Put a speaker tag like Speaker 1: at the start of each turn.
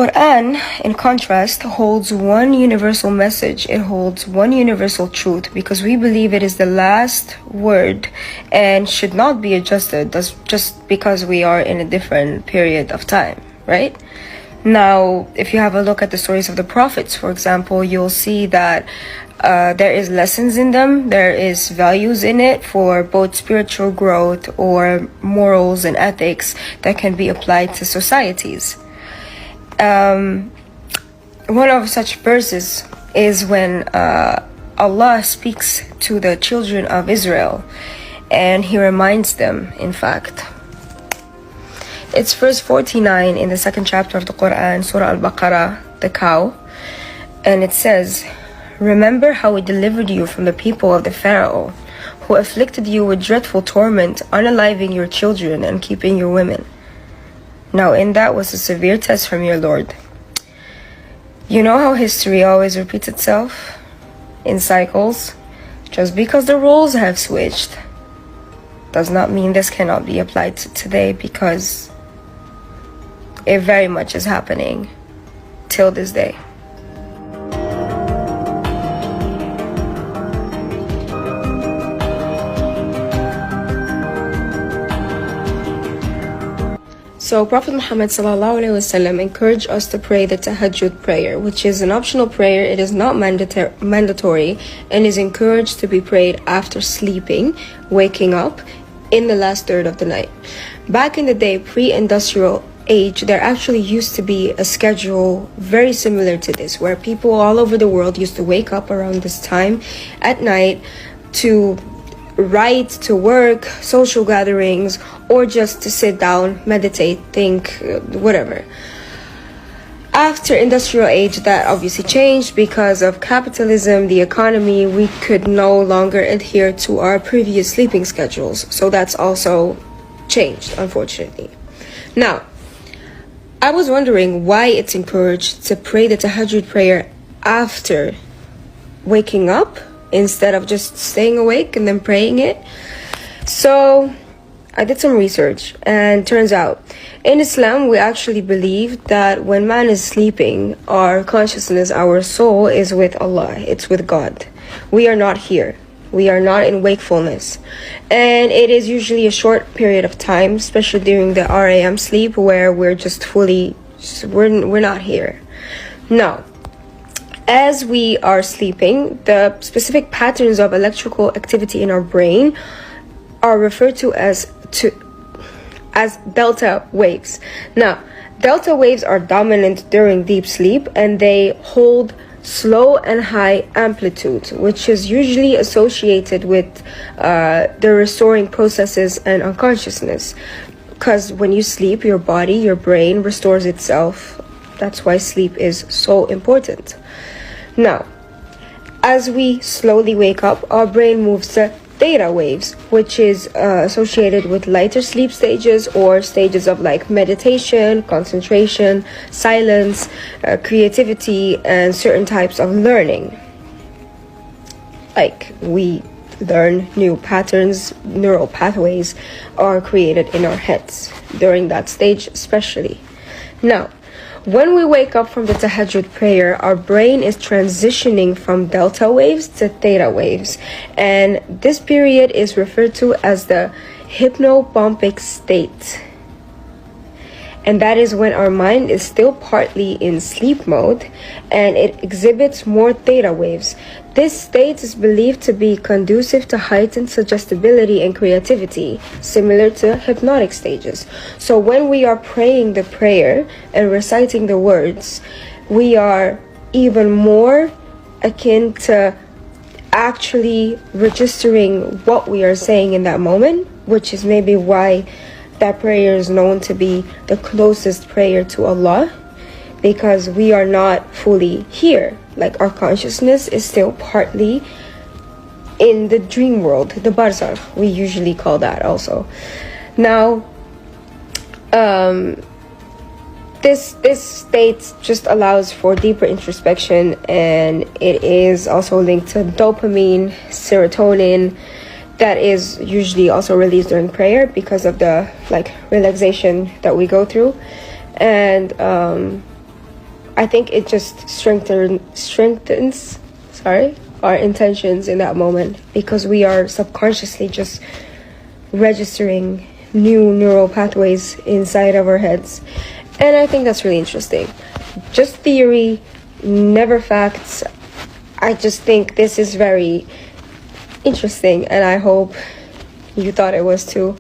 Speaker 1: Quran, in contrast, holds one universal message. It holds one universal truth because we believe it is the last word and should not be adjusted just because we are in a different period of time, right? Now, if you have a look at the stories of the prophets, for example, you'll see that there is lessons in them, there is values in it for both spiritual growth or morals and ethics that can be applied to societies. One of such verses is when Allah speaks to the children of Israel, and He reminds them, in fact. It's verse 49 in the second chapter of the Quran, Surah Al-Baqarah, the cow, and it says, "Remember how we delivered you from the people of the Pharaoh, who afflicted you with dreadful torment, unaliving your children and keeping your women. Now in that was a severe test from your Lord." You know how history always repeats itself in cycles? Just because the roles have switched does not mean this cannot be applied to today, because it very much is happening till this day. So Prophet Muhammad ﷺ encouraged us to pray the Tahajjud prayer, which is an optional prayer. It is not mandatory and is encouraged to be prayed after sleeping, waking up in the last third of the night. Back in the day, pre-industrial age, there actually used to be a schedule very similar to this, where people all over the world used to wake up around this time at night to write, to work, social gatherings, or just to sit down, meditate, think, whatever. After industrial age, that obviously changed because of capitalism, the economy. We could no longer adhere to our previous sleeping schedules, so that's also changed, unfortunately. Now, I was wondering why it's encouraged to pray the Tahajjud prayer after waking up instead of just staying awake and then praying it. So I did some research, and turns out in Islam we actually believe that when man is sleeping, our consciousness, our soul is with Allah, it's with God. We are not here. We are not in wakefulness, and it is usually a short period of time, especially during the REM sleep, where we're just fully, we're not here. Now, as we are sleeping, the specific patterns of electrical activity in our brain are referred to as delta waves. Now, delta waves are dominant during deep sleep, and they hold slow and high amplitude, which is usually associated with the restoring processes and unconsciousness. Because when you sleep, your body, your brain restores itself. That's why sleep is so important. Now, as we slowly wake up, our brain moves to theta waves, which is associated with lighter sleep stages, or stages of like meditation, concentration, silence, creativity, and certain types of learning. Like we learn new patterns, neural pathways are created in our heads during that stage especially. Now, when we wake up from the Tahajjud prayer, our brain is transitioning from delta waves to theta waves, and this period is referred to as the hypnopompic state. And that is when our mind is still partly in sleep mode and it exhibits more theta waves. This state is believed to be conducive to heightened suggestibility and creativity, similar to hypnotic stages. So when we are praying the prayer and reciting the words, we are even more akin to actually registering what we are saying in that moment, which is maybe why that prayer is known to be the closest prayer to Allah, because we are not fully here. Like our consciousness is still partly in the dream world, the barzakh, we usually call that also. Now, this state just allows for deeper introspection, and it is also linked to dopamine, serotonin, that is usually also released during prayer because of the relaxation that we go through. And I think it just strengthens our intentions in that moment, because we are subconsciously just registering new neural pathways inside of our heads. And I think that's really interesting. Just theory, never facts. I just think this is very interesting, and I hope you thought it was too.